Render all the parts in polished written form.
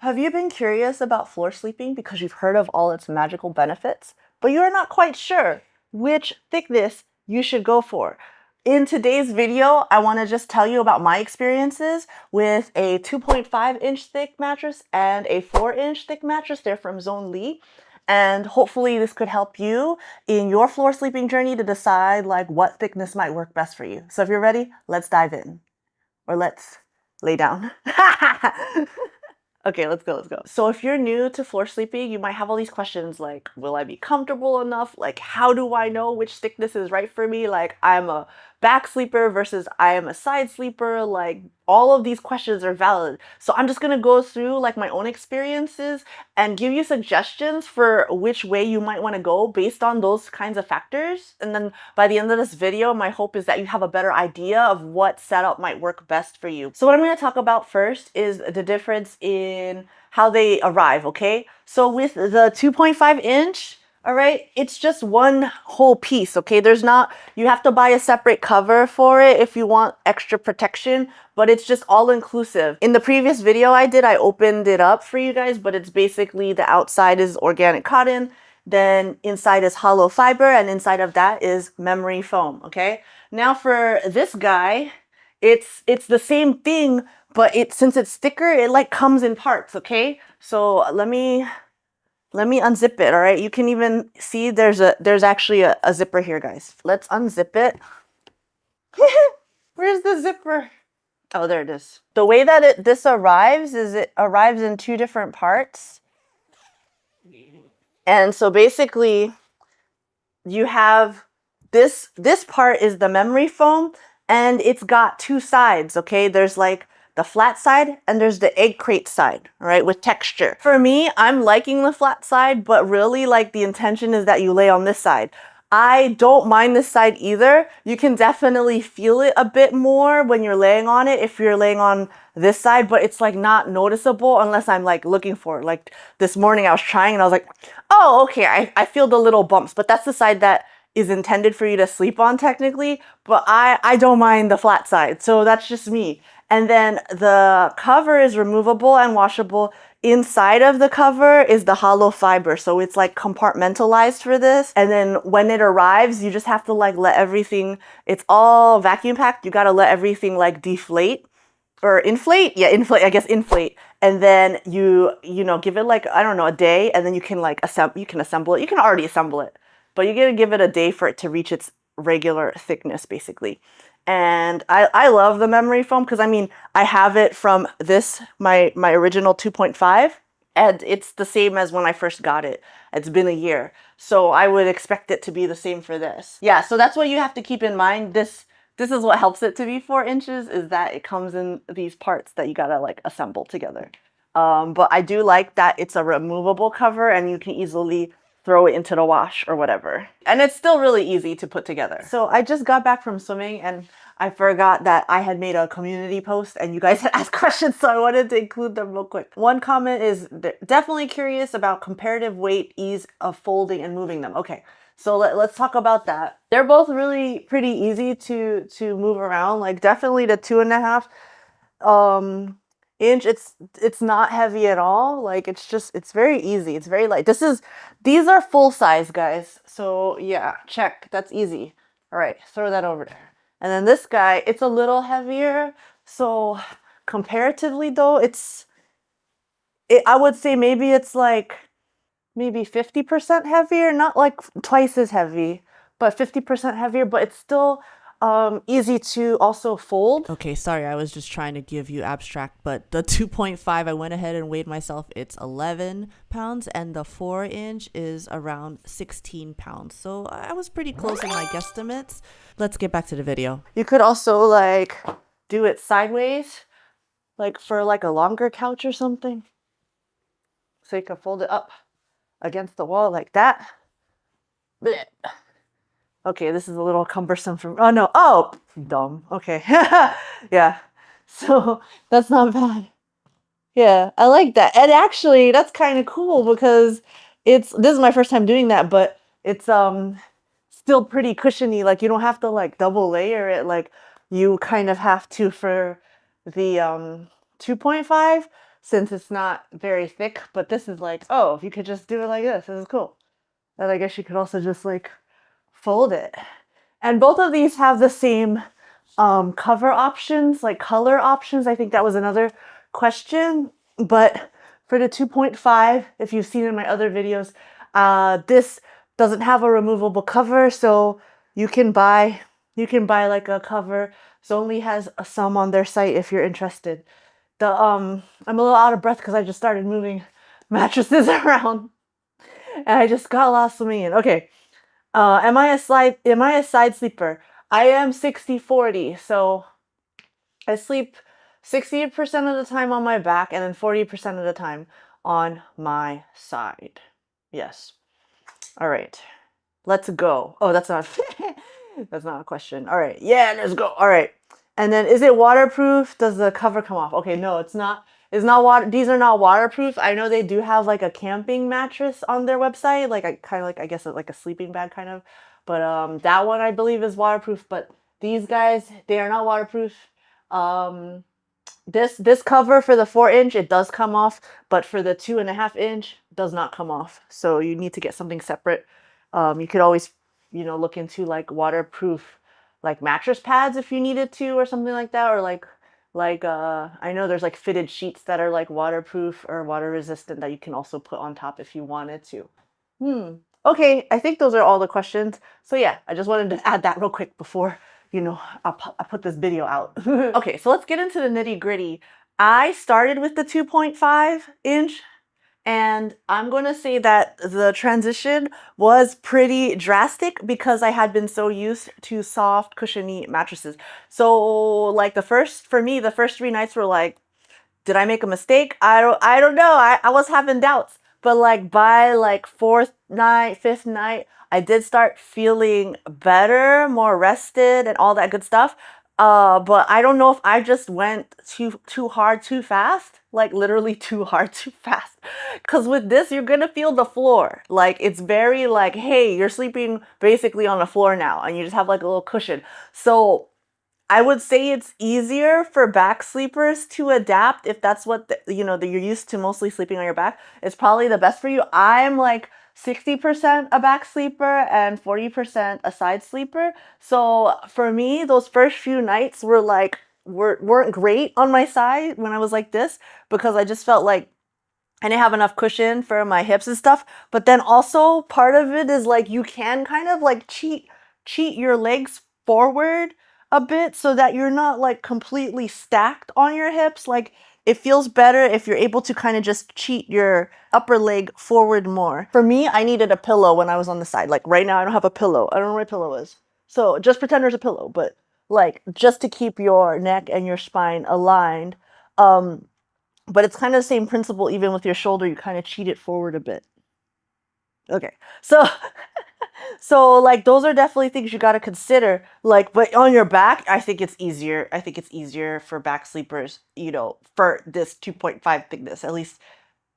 Have you been curious about floor sleeping because you've heard of all its magical benefits, but you're not quite sure which thickness you should go for? In today's video, I want to just tell you about my experiences with a 2.5-inch thick mattress and a 4-inch thick mattress. They're from Zonli. And hopefully this could help you in your floor sleeping journey to decide like what thickness might work best for you. So if you're ready, let's dive in. Or let's lay down. Okay, let's go. So if you're new to floor sleeping, you might have all these questions like, will I be comfortable enough? Like, how do I know which thickness is right for me? Like, I'm a back sleeper versus I am a side sleeper. Like, all of these questions are valid. So I'm just gonna go through like my own experiences and give you suggestions for which way you might want to go based on those kinds of factors. And then by the end of this video, my hope is that you have a better idea of what setup might work best for you. So what I'm going to talk about first is the difference in how they arrive, okay? So with the 2.5-inch, all right, it's just one whole piece, okay? You have to buy a separate cover for it if you want extra protection, but it's just all inclusive. In the previous video I did, I opened it up for you guys, but it's basically the outside is organic cotton, then inside is hollow fiber, and inside of that is memory foam, okay? Now for this guy, it's the same thing, but since it's thicker, it like comes in parts, okay? So let me unzip it, all right? You can even see there's actually a zipper here, guys. Let's unzip it. Where's the zipper? Oh, there it is. The way that this arrives is it arrives in two different parts. And so basically you have this part is the memory foam, and it's got two sides, okay? There's like the flat side and there's the egg crate side, right, with texture. For me, I'm liking the flat side, but really like the intention is that you lay on this side. I don't mind this side either. You can definitely feel it a bit more when you're laying on it if you're laying on this side, but it's like not noticeable unless I'm like looking for it. Like this morning I was trying and I was like, oh, okay, I feel the little bumps, but that's the side that is intended for you to sleep on technically, but I don't mind the flat side. So that's just me. And then the cover is removable and washable. Inside of the cover is the hollow fiber. So it's like compartmentalized for this. And then when it arrives, you just have to like let everything, it's all vacuum packed. You got to let everything like deflate or inflate. Yeah, inflate, I guess inflate. And then you know, give it like, I don't know, a day, and then you can like assemble it. You can already assemble it, but you got to give it a day for it to reach its regular thickness basically. And I love the memory foam because I mean, I have it from my original 2.5, and it's the same as when I first got it. It's been a year. So I would expect it to be the same for this. Yeah, so that's what you have to keep in mind. This is what helps it to be 4 inches, is that it comes in these parts that you gotta like assemble together. But I do like that it's a removable cover and you can easily throw it into the wash or whatever. And it's still really easy to put together. So I just got back from swimming and I forgot that I had made a community post and you guys had asked questions, so I wanted to include them real quick. One comment is definitely curious about comparative weight, ease of folding and moving them. Okay, so let's talk about that. They're both really pretty easy to move around. Like definitely the 2.5 inch, it's not heavy at all. Like it's very easy, it's very light. These are full size, guys, so yeah, check, that's easy. All right, throw that over there. And then this guy, it's a little heavier, so comparatively though, I would say maybe it's like maybe 50% heavier, not like twice as heavy, but 50% heavier, but it's still easy to also fold. Okay, sorry, I was just trying to give you abstract, but the 2.5, I went ahead and weighed myself. It's 11 pounds, and the 4-inch is around 16 pounds. So I was pretty close in my guesstimates. Let's get back to the video. You could also like do it sideways, like for like a longer couch or something. So you can fold it up against the wall like that. Blech. Okay, this is a little cumbersome for me. Oh no, oh, dumb. Okay, yeah, so that's not bad. Yeah, I like that. And actually, that's kind of cool because this is my first time doing that, but it's still pretty cushiony. Like you don't have to like double layer it like you kind of have to for the 2.5. since it's not very thick, but this is like, oh, you could just do it like this is cool. And I guess you could also just like fold it. And both of these have the same cover options, like color options. I think that was another question. But for the 2.5, if you've seen in my other videos, this doesn't have a removable cover, so you can buy like a cover. Zonli has some on their site if you're interested. I'm a little out of breath because I just started moving mattresses around and I just got lost swimming in. Okay. Am I a side sleeper? I am 60-40, so I sleep 60% of the time on my back and then 40% of the time on my side. Yes. All right. Let's go. Oh, that's not that's not a question. All right. Yeah, let's go. All right. And then is it waterproof? Does the cover come off? Okay, no, it's not. It's not water. These are not waterproof. I know they do have like a camping mattress on their website, like I kind of like I guess like a sleeping bag kind of. But that one I believe is waterproof, but these guys, they are not waterproof. Um this cover for the 4-inch, it does come off, but for the 2.5-inch does not come off. So you need to get something separate. You could always, look into like waterproof, like mattress pads if you needed to, or something like that, or I know there's like fitted sheets that are like waterproof or water resistant that you can also put on top if you wanted to. Okay, I think those are all the questions. So yeah, I just wanted to add that real quick before I put this video out. Okay, so let's get into the nitty gritty. I started with the 2.5-inch, and I'm going to say that the transition was pretty drastic because I had been so used to soft, cushiony mattresses. So like the first 3 nights were like, did I make a mistake? I don't know. I was having doubts. But like by like 4th night, 5th night, I did start feeling better, more rested and all that good stuff. But I don't know if I just went too hard too fast, like literally too hard too fast. Cause with this, you're gonna feel the floor. Like it's very like, hey, you're sleeping basically on the floor now, and you just have like a little cushion. So I would say it's easier for back sleepers to adapt if that's what that you're used to, mostly sleeping on your back. It's probably the best for you. I'm like 60% a back sleeper and 40% a side sleeper. So for me, those first few nights weren't great on my side when I was like this, because I just felt like I didn't have enough cushion for my hips and stuff. But then also part of it is like you can kind of like cheat your legs forward a bit so that you're not like completely stacked on your hips. Like it feels better if you're able to kind of just cheat your upper leg forward more. For me, I needed a pillow when I was on the side. Like right now I don't have a pillow. I don't know where my pillow is. So just pretend there's a pillow, but like just to keep your neck and your spine aligned. But it's kind of the same principle even with your shoulder. You kind of cheat it forward a bit. Okay. So so like those are definitely things you got to consider. Like, but on your back, I think it's easier. I think it's easier for back sleepers, for this 2.5 thickness. At least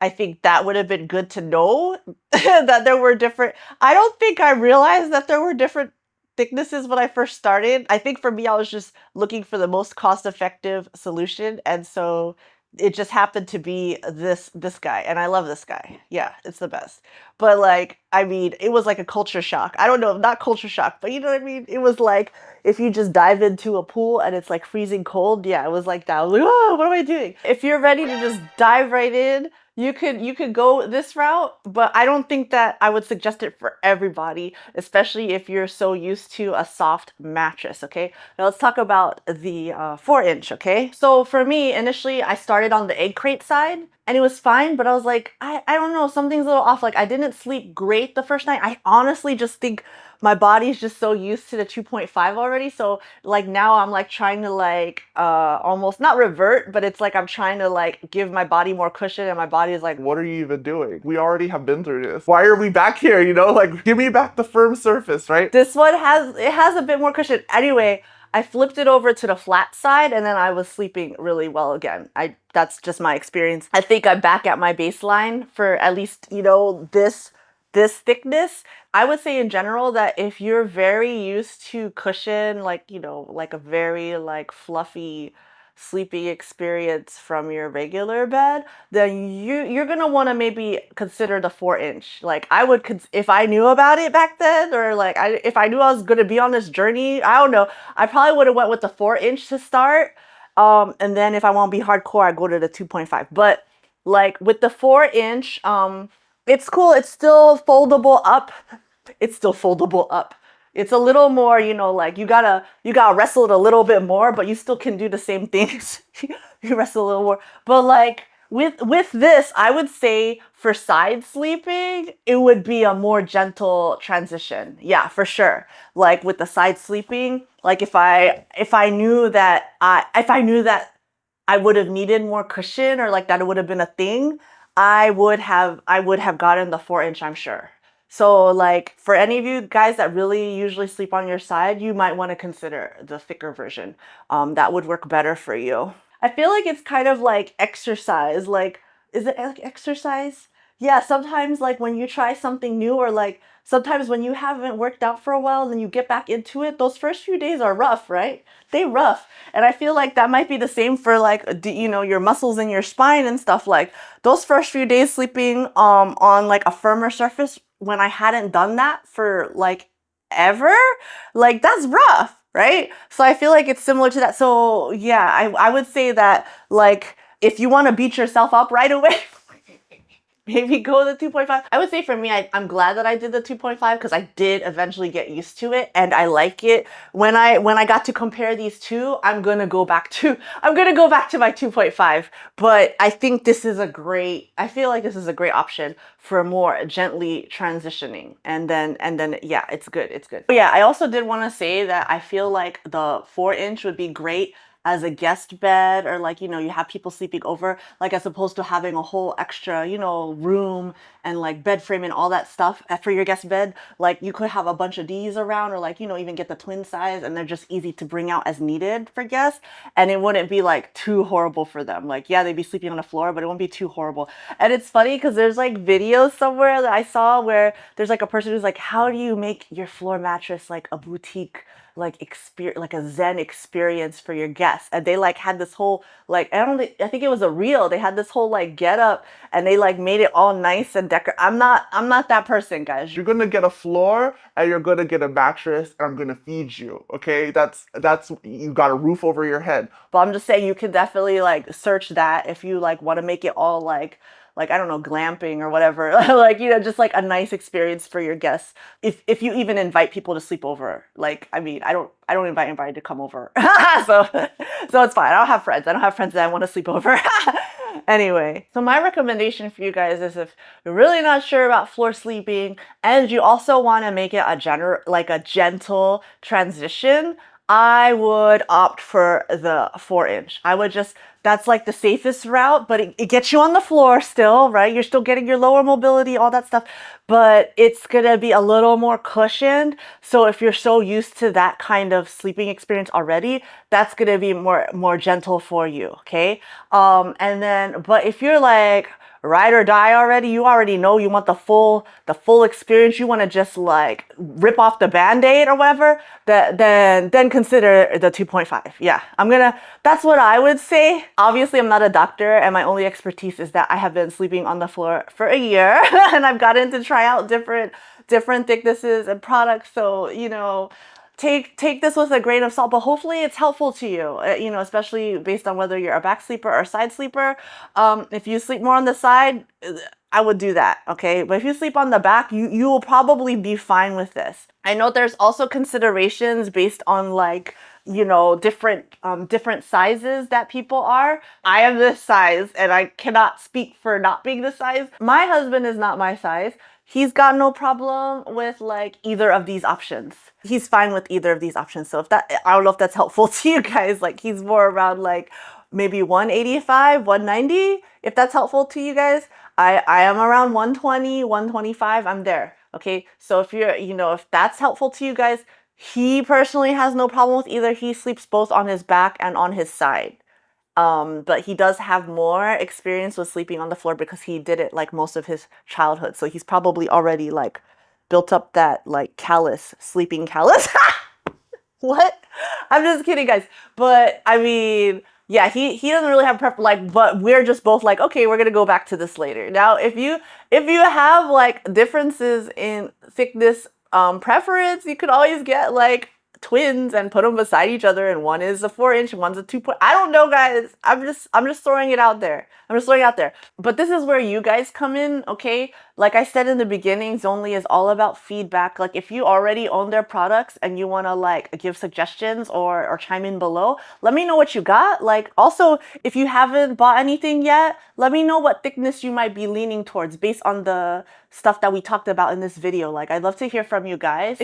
I think that would have been good to know that there were different. I don't think I realized that there were different thicknesses when I first started. I think for me, I was just looking for the most cost-effective solution, and so it just happened to be this guy, and I love this guy. Yeah, it's the best. But like, I mean, it was like a culture shock. I don't know, not culture shock, but you know what I mean? It was like if you just dive into a pool and it's like freezing cold. Yeah, it was like that. I was like, oh, what am I doing? If you're ready to just dive right in, you could go this route, but I don't think that I would suggest it for everybody, especially if you're so used to a soft mattress. Okay, now let's talk about the 4-inch. Okay, so for me, initially I started on the egg crate side and it was fine, but I was like, I don't know, something's a little off. Like I didn't sleep great the first night. I honestly just think my body's just so used to the 2.5 already. So like now I'm like trying to like almost not revert, but it's like I'm trying to like give my body more cushion, and my body is like, What are you even doing? We already have been through this. Why are we back here? Like give me back the firm surface, right? this one has a bit more cushion. Anyway, I flipped it over to the flat side and then I was sleeping really well again. That's just my experience. I think I'm back at my baseline for at least, this thickness. I would say in general that if you're very used to cushion, like, like a very like fluffy sleeping experience from your regular bed, then you're gonna want to maybe consider the 4-inch. Like I would, if I knew about it back then, or like if I knew I was gonna be on this journey, I don't know, I probably would have went with the 4-inch to start. And then if I want to be hardcore, I go to the 2.5. But like with the 4-inch, it's cool. It's still foldable up. It's still foldable up. It's a little more, like you gotta wrestle it a little bit more, but you still can do the same things. You wrestle a little more. But like with this, I would say for side sleeping, it would be a more gentle transition. Yeah, for sure. Like with the side sleeping, like if I knew that I would have needed more cushion, or like that it would have been a thing, I would have gotten the 4-inch, I'm sure. So like for any of you guys that really usually sleep on your side, you might want to consider the thicker version. That would work better for you. I feel like it's kind of like exercise. Like, is it like exercise? Yeah, sometimes like when you try something new, or like sometimes when you haven't worked out for a while and then you get back into it, those first few days are rough, right? They rough. And I feel like that might be the same for like your muscles in your spine and stuff. Like those first few days sleeping on like a firmer surface, when I hadn't done that for like ever, like that's rough, right? So I feel like it's similar to that. So yeah, I would say that like if you want to beat yourself up right away, maybe go the 2.5. I would say for me, I'm glad that I did the 2.5 because I did eventually get used to it and I like it. When I got to compare these two, I'm gonna go back to my 2.5. But I think I feel like this is a great option for more gently transitioning. And then yeah, it's good. It's good. But yeah, I also did want to say that I feel like the 4-inch would be great as a guest bed, or like you have people sleeping over, like as opposed to having a whole extra room and like bed frame and all that stuff for your guest bed. Like you could have a bunch of these around, or like even get the twin size, and they're just easy to bring out as needed for guests, and it wouldn't be like too horrible for them. Like yeah, they'd be sleeping on the floor, but it won't be too horrible. And it's funny because there's like videos somewhere that I saw where there's like a person who's like, how do you make your floor mattress like a boutique, like experience, like a zen experience for your guests? And they like had this whole like, I think it was a reel, they had this whole like get up, and they like made it all nice and decor. I'm not that person, guys. You're gonna get a floor and you're gonna get a mattress and I'm gonna feed you. Okay, that's you got a roof over your head. But I'm just saying you can definitely like search that if you like want to make it all like I don't know, glamping or whatever. Like just like a nice experience for your guests. If you even invite people to sleep over. Like I mean, I don't invite anybody to come over. So it's fine. I don't have friends. I don't have friends that want to sleep over. Anyway, so my recommendation for you guys is, if you're really not sure about floor sleeping and you also want to make it a gentle transition, I would opt for the 4-inch. That's like the safest route, but it gets you on the floor still, right? You're still getting your lower mobility, all that stuff, but it's gonna be a little more cushioned. So if you're so used to that kind of sleeping experience already, that's gonna be more gentle for you, okay? But if you're like ride or die already, you already know you want the full experience, you want to just like rip off the band-aid or whatever, then consider the 2.5. Yeah, that's what I would say. Obviously I'm not a doctor, and my only expertise is that I have been sleeping on the floor for a year and I've gotten to try out different thicknesses and products. So take this with a grain of salt, but hopefully it's helpful to you, especially based on whether you're a back sleeper or a side sleeper. If you sleep more on the side, I would do that, okay? But if you sleep on the back, you will probably be fine with this. I know there's also considerations based on like, different sizes that people are. I am this size and I cannot speak for not being this size. My husband is not my size. He's got no problem with like either of these options. He's fine with either of these options. So I don't know if that's helpful to you guys. Like he's more around like maybe 185, 190, if that's helpful to you guys. I am around 120, 125. I'm there. Okay. So if that's helpful to you guys, he personally has no problem with either. He sleeps both on his back and on his side. But he does have more experience with sleeping on the floor because he did it like most of his childhood. So he's probably already like built up that like sleeping callus. What? I'm just kidding, guys. But I mean, Yeah, he doesn't really have prep, like, but we're just both like, okay, we're gonna go back to this later. Now, if you have like differences in thickness preference, you could always get like twins and put them beside each other, and one is a 4 inch, one's a 2 point. I don't know, guys. I'm just throwing it out there. I'm just throwing it out there. But this is where you guys come in, okay? Like I said in the beginning, Zonli is all about feedback. Like if you already own their products and you want to like give suggestions or chime in below, let me know what you got. Like also, if you haven't bought anything yet, let me know what thickness you might be leaning towards based on the stuff that we talked about in this video. Like I'd love to hear from you guys.